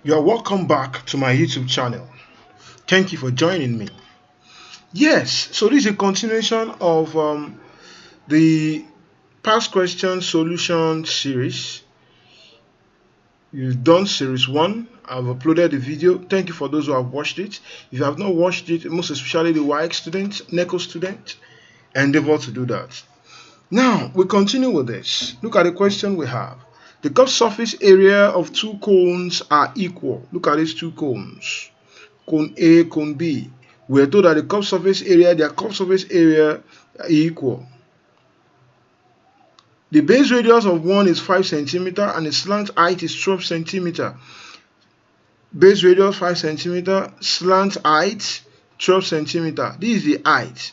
You are welcome back to my YouTube channel. Thank you for joining me. Yes, so this is a continuation of the past question solution series. You've done series 1. I've uploaded the video. Thank you for those who have watched it. If you have not watched it, most especially the WAEC student, NECO student, endeavor to do that. Now, we continue with this. Look at the question we have. The curved surface area of two cones are equal. Look at these two cones. Cone A, cone B. We are told that the curved surface area, their curved surface area are equal. The base radius of one is 5 cm and the slant height is 12 cm. Base radius 5 cm, slant height 12 cm. This is the height,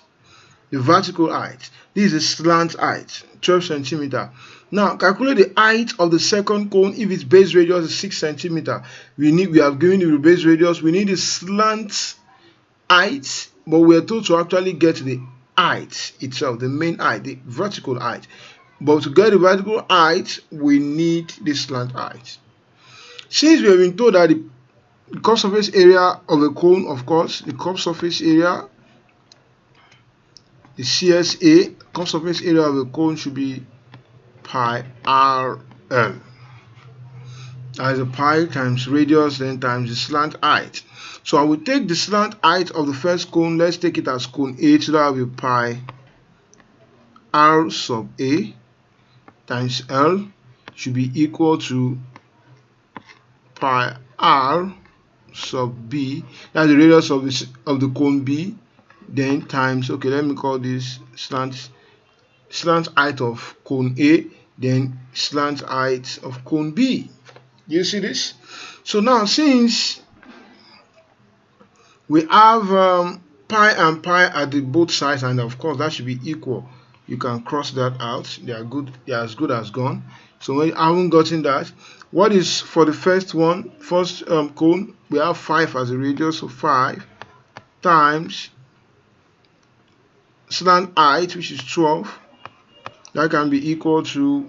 the vertical height. This is the slant height, 12 cm. Now calculate the height of the second cone if its base radius is 6 cm. We have given you the base radius. We need the slant height, but we are told to actually get the height itself, the main height, the vertical height. But to get the vertical height, we need the slant height. Since we have been told that the curved surface area of a cone, of course, the curved surface area, the CSA, curved surface area of a cone should be pi RL. As a pi times radius, then times the slant height. So I will take the slant height of the first cone. Let's take it as cone A. So that will be pi R sub A times L should be equal to pi R sub B. That's the radius of the cone B. Then times, okay, let me call this slant height of cone A. Then slant height of cone B. You see this? So now, since we have pi and pi at the both sides, and of course that should be equal, you can cross that out. They are good. They are as good as gone. So when I haven't gotten that, what is for the first one? First cone, we have 5 as a radius, so 5 times slant height, which is 12. That can be equal to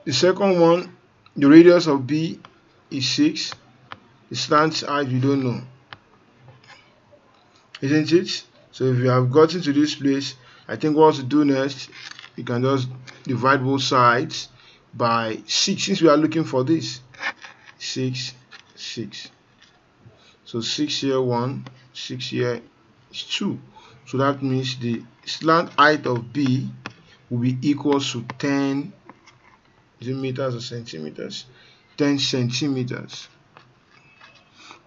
the second one. The radius of B is 6. The slant height we don't know, isn't it? So if you have gotten to this place, I think what to do next, you can just divide both sides by 6, since we are looking for this. 6, 6. So 6 here 1, 6 here is 2. So that means the slant height of B will be equal to 10, is it meters or centimeters? 10 centimeters.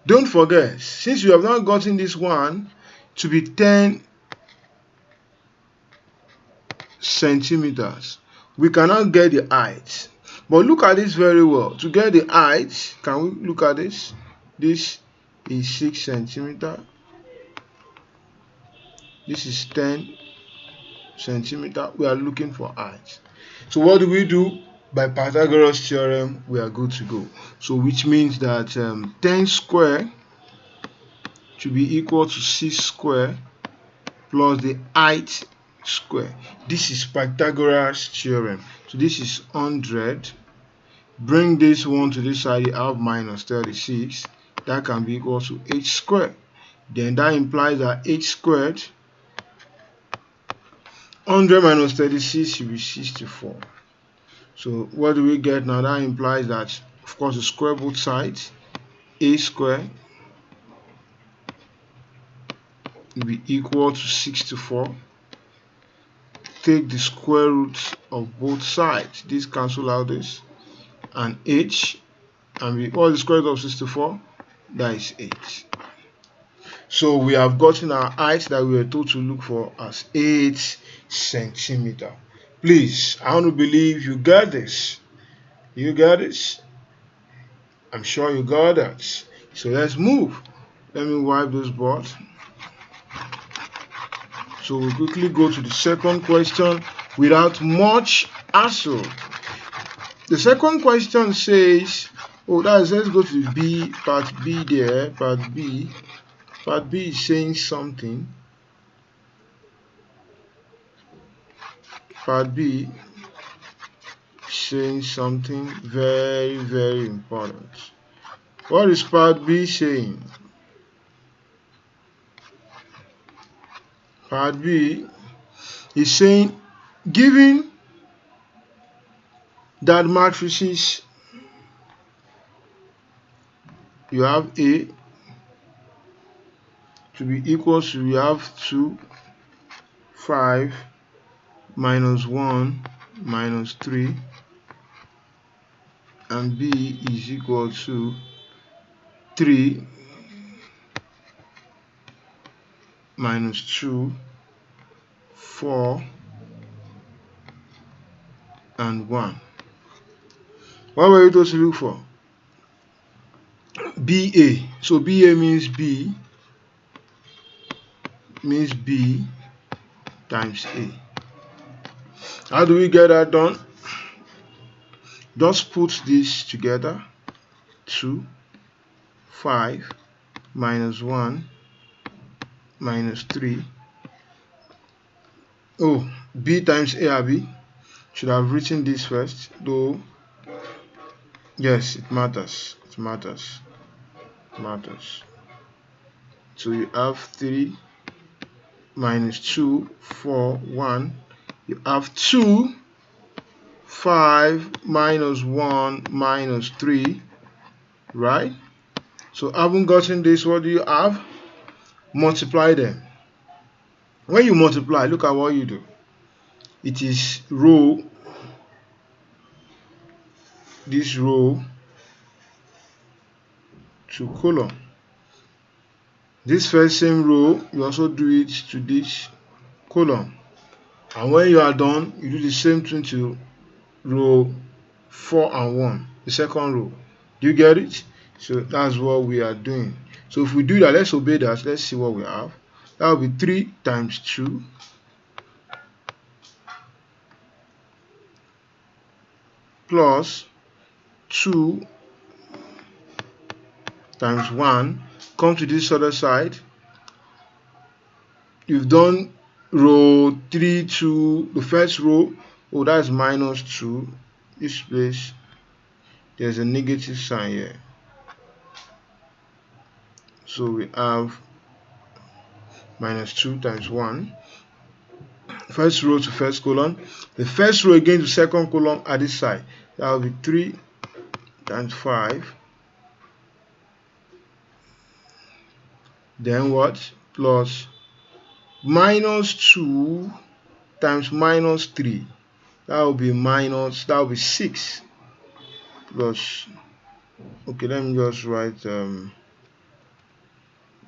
Don't forget, since you have not gotten this one to be 10 centimeters, we cannot get the height. But look at this very well. To get the height, can we look at this? This is 6 centimeters. This is 10 centimeters. We are looking for height. So what do? By Pythagoras theorem, we are good to go. So which means that 10 square should be equal to 6 square plus the height square. This is Pythagoras theorem. So this is 100. Bring this one to this side, you have minus 36. That can be equal to h squared. Then that implies that h squared, 100 minus 36 should be 64. So what do we get now? That implies that, of course, the square both sides, a squared will be equal to 64. Take the square root of both sides. This cancel out this, and h, and we all the square root of 64, that is 8. So we have gotten our height that we were told to look for as 8 centimeters. Please, I want to believe you got this. You got this? I'm sure you got that. So let's move. Let me wipe this board. So we quickly go to the second question without much hassle. The second question says, let's go to B, part B there, part B. Part B is saying something. Part B saying something very, very important. What is part B saying? Part B is saying, given that matrices, you have A to be equal to, you have 2, 5, minus 1, minus 3, and B is equal to 3, minus 2, 4, and 1. What were you supposed to look for? BA. So BA means B times A. How do we get that done? Just put this together. 2, 5, minus 1, minus 3. Oh, B times A, Abi. Should have written this first, though. Yes, it matters. It matters. It matters. So you have 3 minus 2, 4, 1. You have 2, 5 minus 1 minus 3, right? So having gotten this, what do you have? Multiply them. When you multiply, look at what you do. It is row, this row to column. This first same row, you also do it to this column. And when you are done, you do the same thing to row 4 and 1, the second row. Do you get it? So that's what we are doing. So if we do that, let's obey that. Let's see what we have. That will be 3 times 2 plus 2 times 1. Come to this other side. You've done row 3 to the first row. Oh, that's minus 2. This place, there's a negative sign here. So we have minus 2 times 1. First row to first column. The first row again to second column at this side. That will be 3 times 5. Then what? Plus minus 2 times minus 3. That will be 6. Plus, okay, let me just write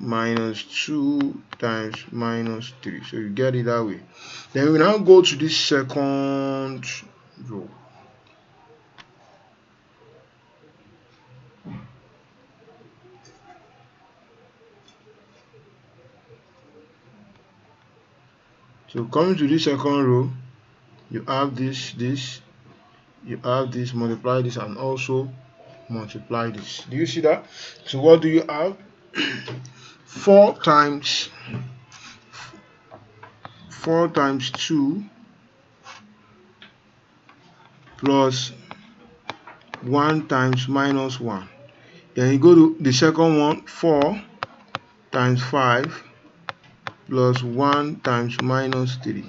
minus 2 times minus 3. So you get it that way. Then we now go to this second row. So coming to this second row, you have this, you have this, multiply this, and also multiply this. Do you see that? So what do you have? 4 times 2 plus 1 times minus 1. Then you go to the second one, 4 times 5 plus 1 times minus 3.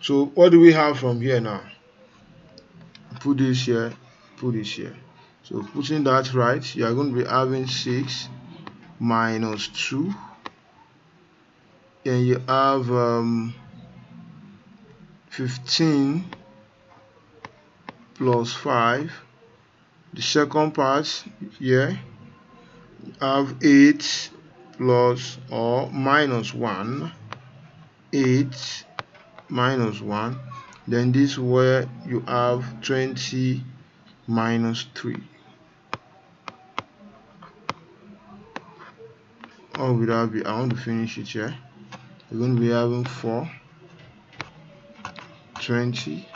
So what do we have from here now? Put this here, put this here. So putting that right, you are going to be having 6 minus 2. Then you have 15 plus 5. The second part here, you have 8 plus or minus 1. 8 minus 1. Then this where you have 20 minus 3. Or will that be? I want to finish it here. We're going to be having 4, 20,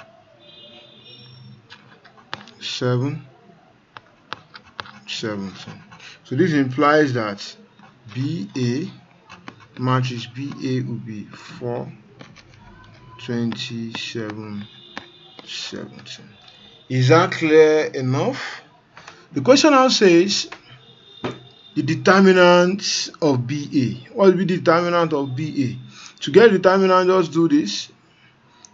7, 17. So this implies that BA, matrix BA will be 4, 27, 17. Is that clear enough? The question now says the determinant of BA. What will be the determinant of BA? To get the determinant, just do this.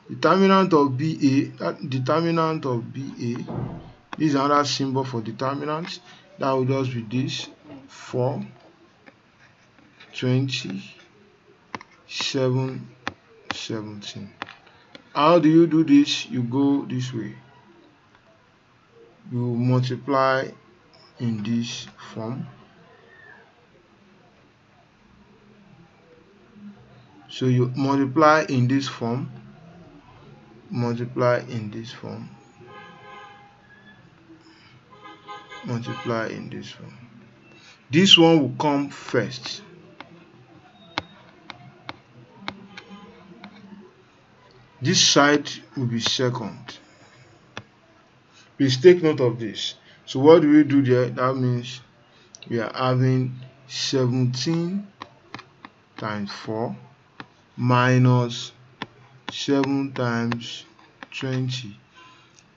Determinant of BA, determinant of BA, this is another symbol for determinant. That will just be this 4, 20, 7, 17. How do you do this? You go this way. You multiply in this form. So you multiply in this form, multiply in this form, multiply in this form. This one will come first. This side will be second. Please take note of this. So what do we do there? That means we are having 17 times 4 minus 7 times 20.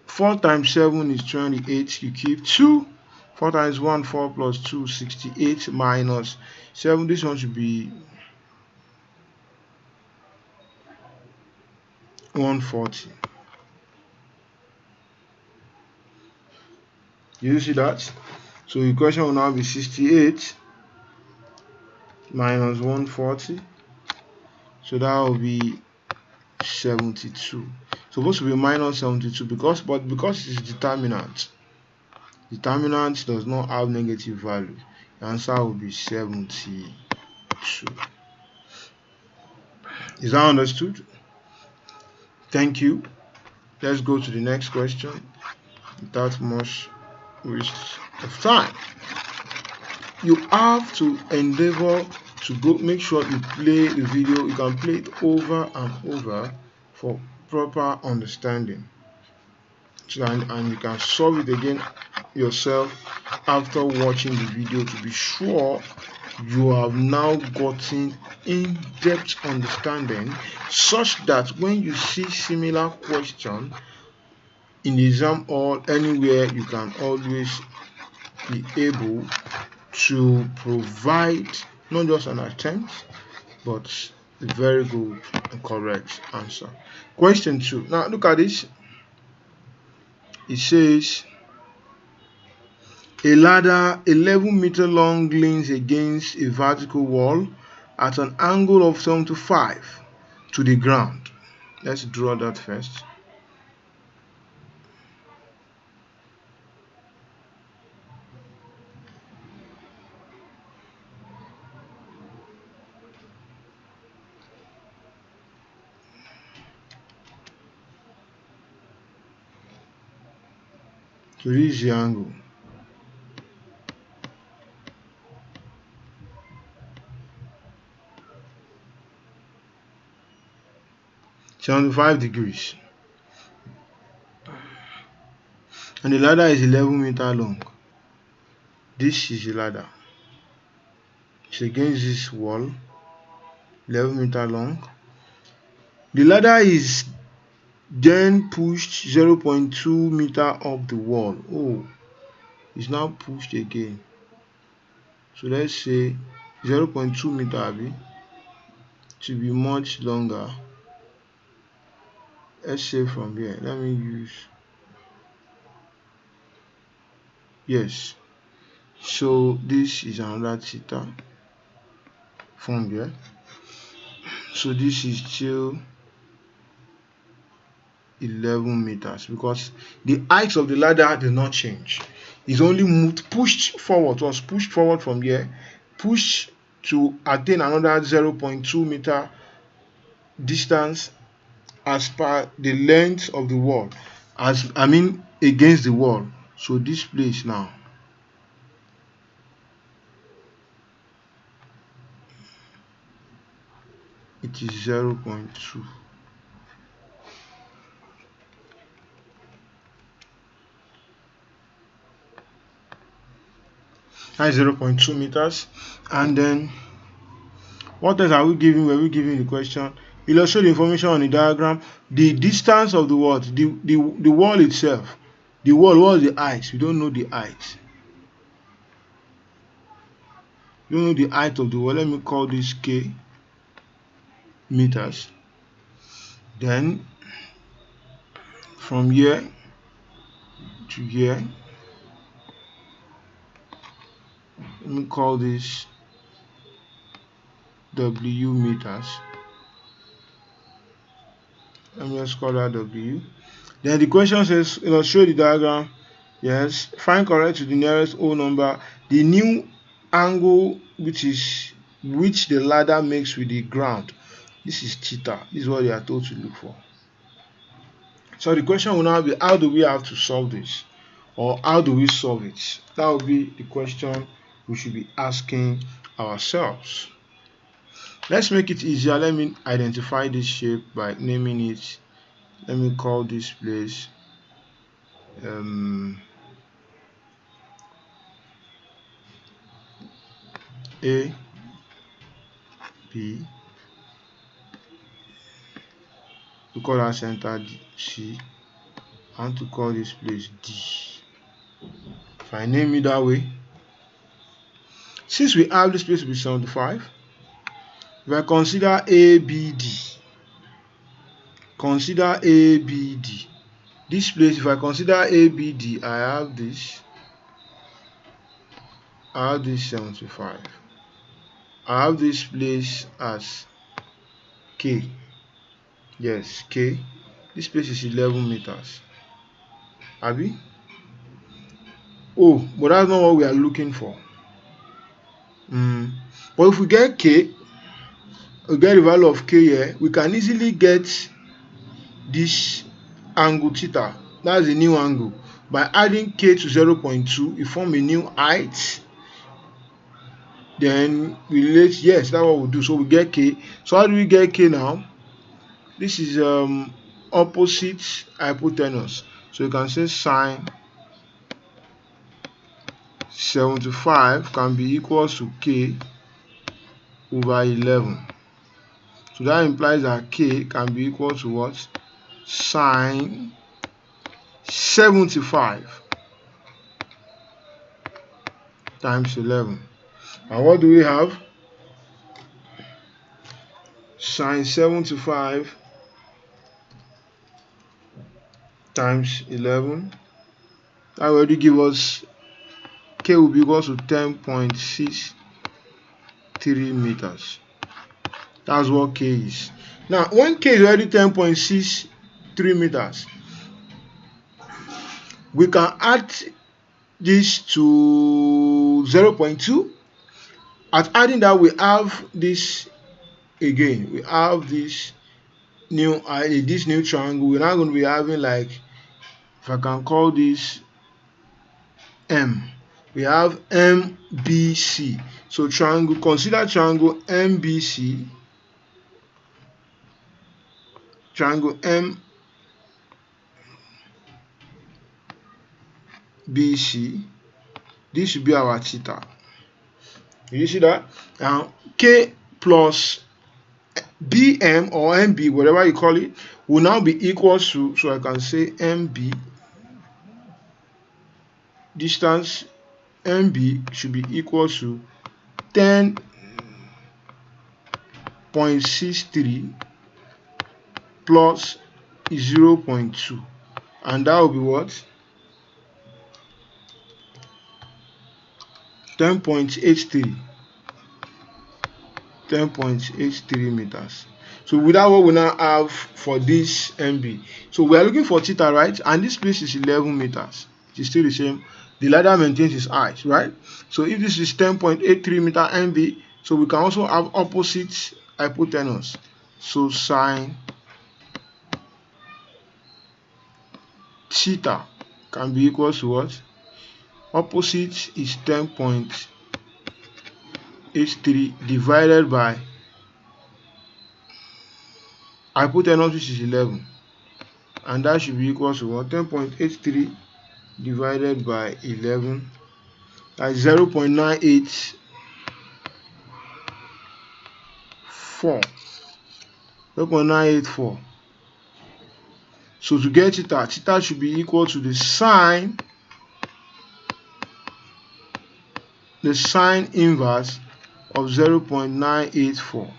4 times 7 is 28. You keep 2. 4 times 1, 4 plus 2, 68 minus 7. This one should be 140. You see that? So the equation will now be 68 minus 140. So that will be 72. Supposed to be minus 72 because it is determinant. Determinant does not have negative value. The answer will be 72. Is that understood? Thank you. Let's go to the next question without much waste of time. You have to endeavor to go make sure you play the video. You can play it over and over for proper understanding. And you can solve it again yourself after watching the video to be sure you have now gotten in-depth understanding such that when you see similar question in the exam or anywhere, you can always be able to provide not just an attempt but a very good and correct answer. Question 2. Now look at this. It says a ladder 11-meter long leans against a vertical wall at an angle of 75 to the ground. Let's draw that first. So this is the angle. (75 degrees). And the ladder is 11-meter long. This is the ladder. It's against this wall, 11-meter long. The ladder is then pushed 0.2 meter up the wall. Oh, it's now pushed again. So let's say 0.2 meter to be much longer. Let's say from here. Let me use. Yes. So this is another theta from here. So this is still 11 meters because the height of the ladder did not change. It's only moved, pushed forward. It was pushed forward from here, pushed to attain another 0.2 meter distance as per the length of the wall, against the wall. So this place now, it is 0.2. That is 0.2 meters. And then what else are we giving? Were we giving the question? Illustrate the information on the diagram. The distance of the what? The wall itself. The wall, what is the height? We don't know the height. You know the height of the wall. Let me call this K meters. Then from here to here, let me call this W meters. Let me just call that W. Then the question says, show the diagram. Yes, find correct to the nearest whole number the new angle which the ladder makes with the ground. This is theta. This is what they are told to look for. So the question will now be, how do we have to solve this? Or how do we solve it? That will be the question we should be asking ourselves. Let's make it easier. Let me identify this shape by naming it. Let me call this place A, B. We call that center C. I want to call this place D. If I name it that way, since we have this place to be 75, if I consider ABD, consider ABD. This place, if I consider ABD, I have this 75. I have this place as K. Yes, K. This place is 11 meters. Abi? Oh, but that's not what we are looking for. But if we get K, we get the value of K here, we can easily get this angle theta. That's a new angle. By adding K to 0.2, we form a new height. Then we relate, yes, that's what we do. So we get K. So how do we get K now? This is opposite hypotenuse. So you can say sine 75 can be equal to K over 11. So that implies that K can be equal to what? Sine 75 times 11. And what do we have? Sine 75 times 11. That already give us K will be equal to 10.63 meters. That's what K is. Now, when K is already 10.63 meters, we can add this to 0.2. At adding that, we have this again. We have this new triangle. We're now going to be having, like, if I can call this M. We have MBC. So consider triangle MBC. Triangle MBC. This should be our theta. You see that? Now K plus BM or MB, whatever you call it, will now be equal to, so I can say MB, distance MB should be equal to 10.63 plus 0.2, and that will be what? 10.83 meters. So without what we now have for this MB. So we are looking for theta, right? And this place is 11 meters. It is still the same. The ladder maintains its height, right? So if this is 10.83 meter MB, so we can also have opposite hypotenuse. So sine theta can be equal to what? Opposite is 10.83 divided by hypotenuse, which is 11, and that should be equal to what? 10.83 divided by 11, that's 0.984. So to get theta should be equal to the sine inverse of 0.984.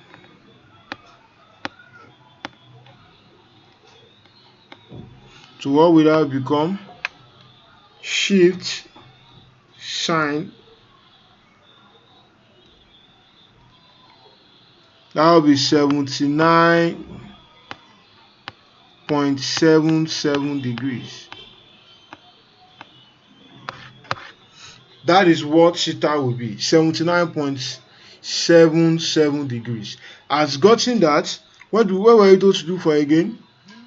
So what will that become? Shift sine, that will be 79.77 degrees. That is what theta will be, 79.77 degrees. As gotten that, what were you told to do for again?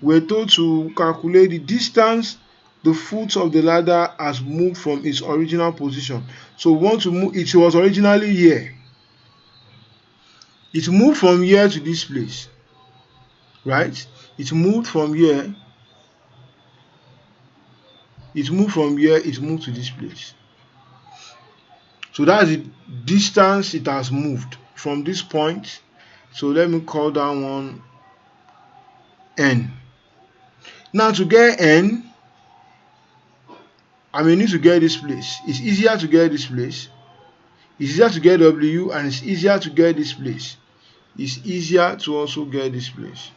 We're told to calculate the distance the foot of the ladder has moved from its original position. So we want to move, it was originally here. It moved from here to this place, right? It moved from here. It moved to this place. So that's the distance it has moved from this point. So let me call that one N. Now to get N, I may need to get this place. It's easier to get this place. It's easier to get W, and it's easier to get this place. It's easier to also get this place.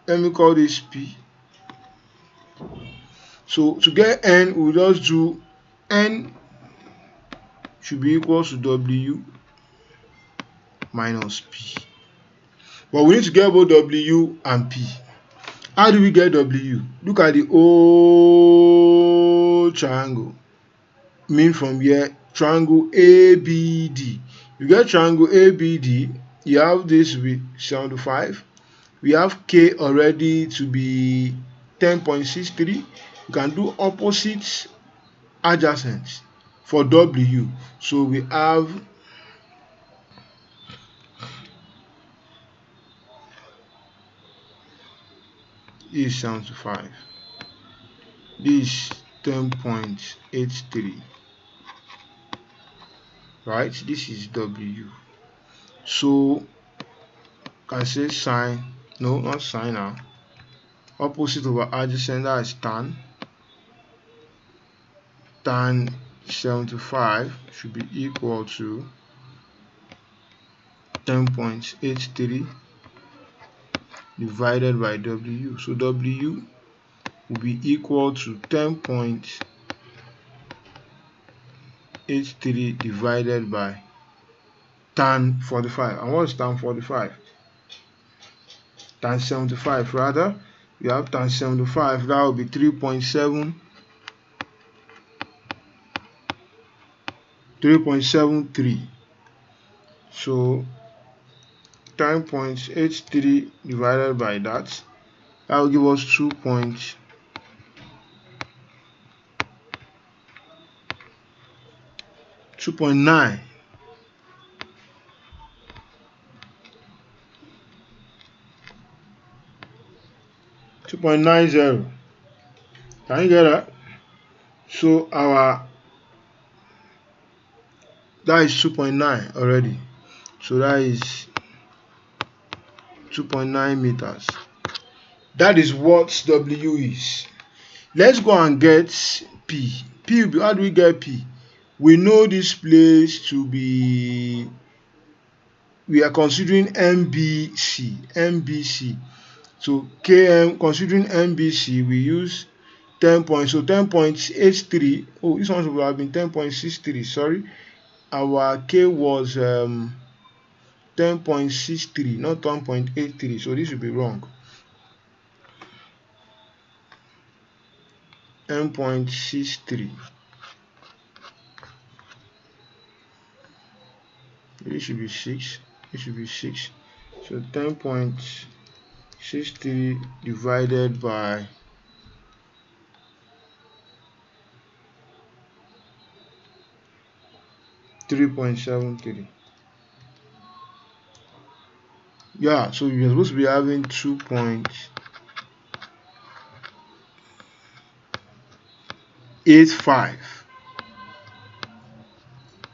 Let me call this P. So to get N, we'll just do N should be equal to W minus P. But we need to get both W and P. How do we get W? Look at the whole triangle. Mean from here, triangle ABD. You get triangle ABD, you have this with 75. We have K already to be 10.63. You can do opposite adjacent for W. So we have is 75. This 10.83. Right? This is W. So can say sine, no, not sine now. Opposite over adjacent, that is tan. Tan 75 should be equal to 10.83 divided by W. So W will be equal to 10.83 divided by tan 45. And what is tan 45? Tan 75 rather. We have tan 75, that will be 3.73. So 10.83 divided by that will give us 2.9. 2.90. Can you get that? So that is 2.9 already. So that is 2.9 meters. That is what W is. Let's go and get P. P will be, how do we get P? We know this place to be, we are considering MBC. So KM, considering MBC, we use 10 points. So 10.83. Oh, this one should have been 10.63. Sorry, our K was 10.63, not 10.83. So this should be wrong. 10.63. It should be 6. It should be 6. So 10.63 divided by 3.73. Yeah, so you're supposed to be having 2.85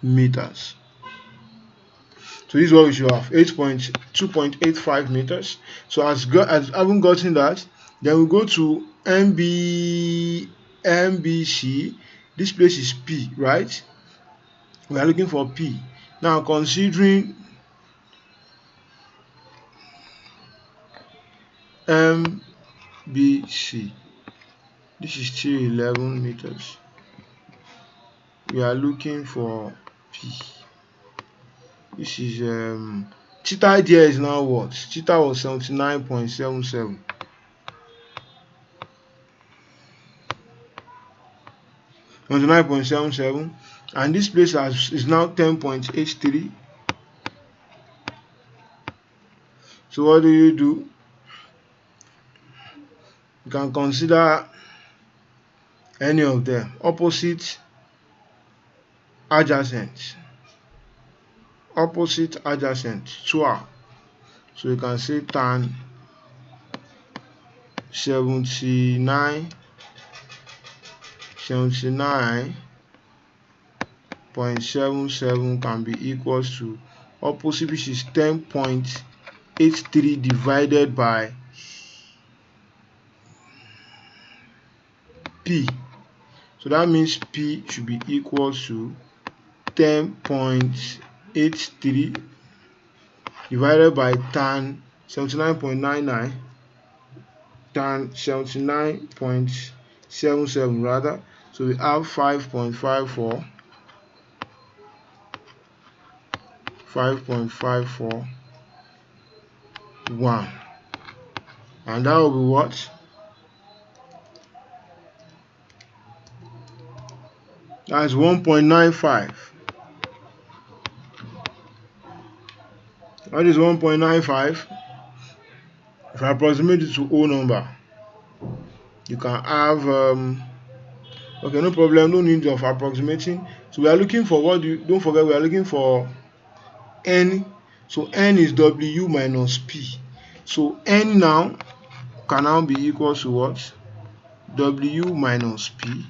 meters. So this is what we should have, 2.85 meters. So as having gotten that, then we go to MBC. This place is P, right? We are looking for P. Now considering MBC, this is still 11 meters. We are looking for P. This is theta there is now what? Theta was 79.77. And this place is now 10.83. So what do? You can consider any of them. Opposite adjacent. 12. So you can say tan 79.77 can be equals to opposite, which is 10.83 divided by P. So that means P should be equal to 10.83 divided by tan 79.99, tan 79.77 rather. So we have 5.541, and that will be what? That is 1.95. What is 1.95? If I approximate it to whole number, you can have okay, no problem, no need of approximating. So we are looking for what? Don't forget, we are looking for N. So N is W minus P. So N now can now be equal to what? W minus P,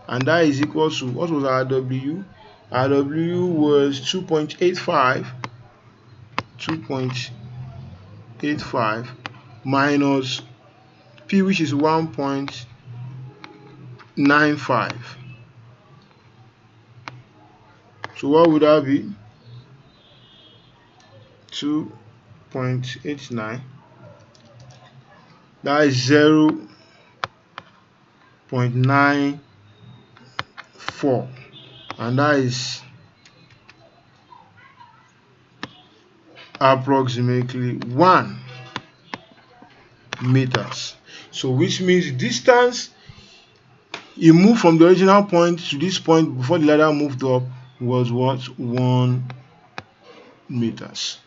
and that is equal to, what was our W? Our W was 2.85 minus P, which is 1.95. So what would that be? 2.89. That is 0.94, and that is approximately 1 meters. So which means distance you move from the original point to this point before the ladder moved up was what? 1 meters.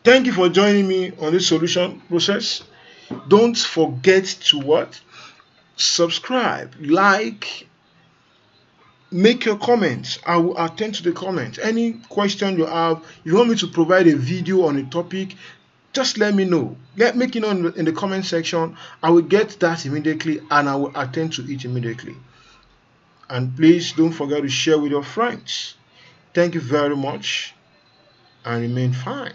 Thank you for joining me on this solution process. Don't forget to what? Subscribe, like, make your comments. I will attend to the comments. Any question you have, if you want me to provide a video on a topic, just let me know. Make it know in the comment section. I will get that immediately and I will attend to it immediately. And please don't forget to share with your friends. Thank you very much and remain fine.